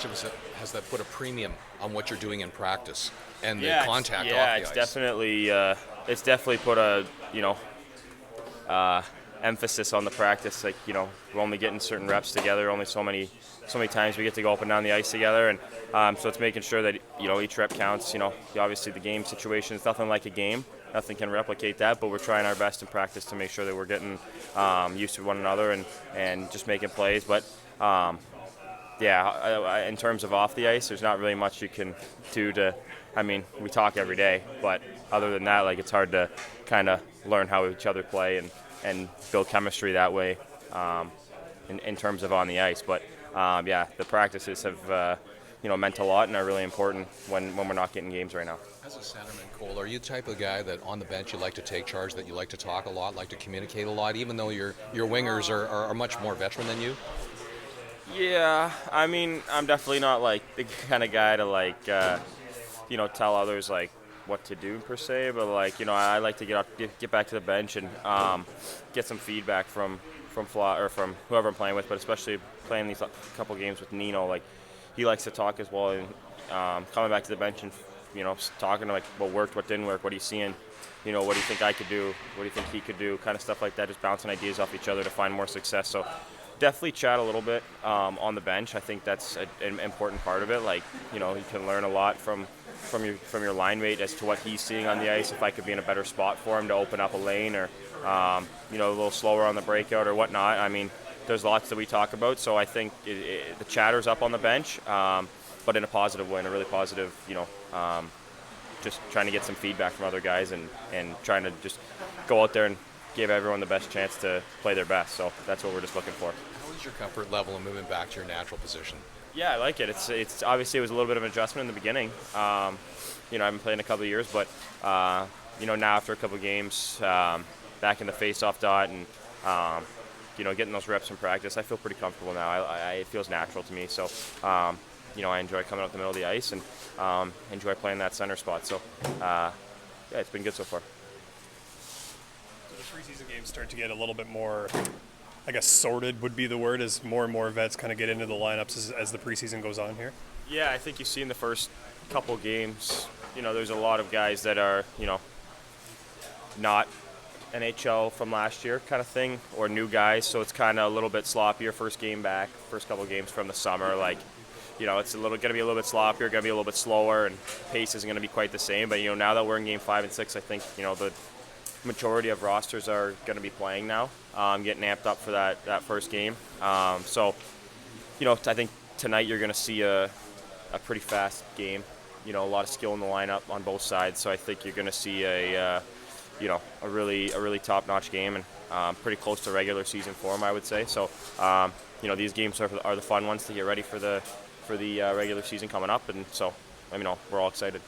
Has that put a premium on what you're doing in practice and the Yeah, contact off the it's ice? definitely put a emphasis on the practice. Like we're only getting certain reps together, only so many times we get to go up and down the ice together, and so it's making sure that each rep counts. Obviously the game situation is nothing like a game. Nothing can replicate that, but we're trying our best in practice to make sure that we're getting used to one another and just making plays. But in terms of off the ice, there's not really much you can do to. I mean, we talk every day, but other than that, it's hard to kind of learn how each other play and build chemistry that way in terms of on the ice. But the practices have meant a lot and are really important when we're not getting games right now. As a centerman, Cole, are you the type of guy that on the bench you like to take charge, that you like to talk a lot, like to communicate a lot, even though your wingers are much more veteran than you? Yeah, I mean, I'm definitely not the kind of guy to tell others what to do per se, but I like to get back to the bench and get some feedback from from whoever I'm playing with, but especially playing these couple games with Nino. He likes to talk as well, and coming back to the bench and talking to what worked, what didn't work, what are you seeing, what do you think I could do, what do you think he could do, kind of stuff like that, just bouncing ideas off each other to find more success. So definitely chat a little bit on the bench. I think that's an important part of it. You can learn a lot from your line mate as to what he's seeing on the ice. If I could be in a better spot for him to open up a lane, or a little slower on the breakout or whatnot. I mean, there's lots that we talk about. So I think the chatter's up on the bench, but in a positive way, in a really positive. Just trying to get some feedback from other guys and trying to just go out there and give everyone the best chance to play their best. So that's what we're just looking for. How is your comfort level in moving back to your natural position? Yeah, I like it. It's obviously it was a little bit of an adjustment in the beginning. I've been playing a couple of years, but now after a couple of games, back in the face-off dot and getting those reps in practice, I feel pretty comfortable now. It feels natural to me. So I enjoy coming up the middle of the ice and enjoy playing that center spot. So it's been good so far. So the preseason games start to get a little bit more, I guess, sorted would be the word, as more and more vets kind of get into the lineups as the preseason goes on here. Yeah, I think you see in the first couple games, there's a lot of guys that are, not NHL from last year kind of thing, or new guys, so it's kind of a little bit sloppier first game back, first couple games from the summer. It's going to be a little bit sloppier, going to be a little bit slower, and pace isn't going to be quite the same. But, now that we're in game 5 and 6, I think, the majority of rosters are going to be playing now, getting amped up for that first game. So, I think tonight you're going to see a pretty fast game. A lot of skill in the lineup on both sides. So I think you're going to see a really top-notch game, and pretty close to regular season form, I would say. So, these games are the fun ones to get ready for the regular season coming up, and so we're all excited.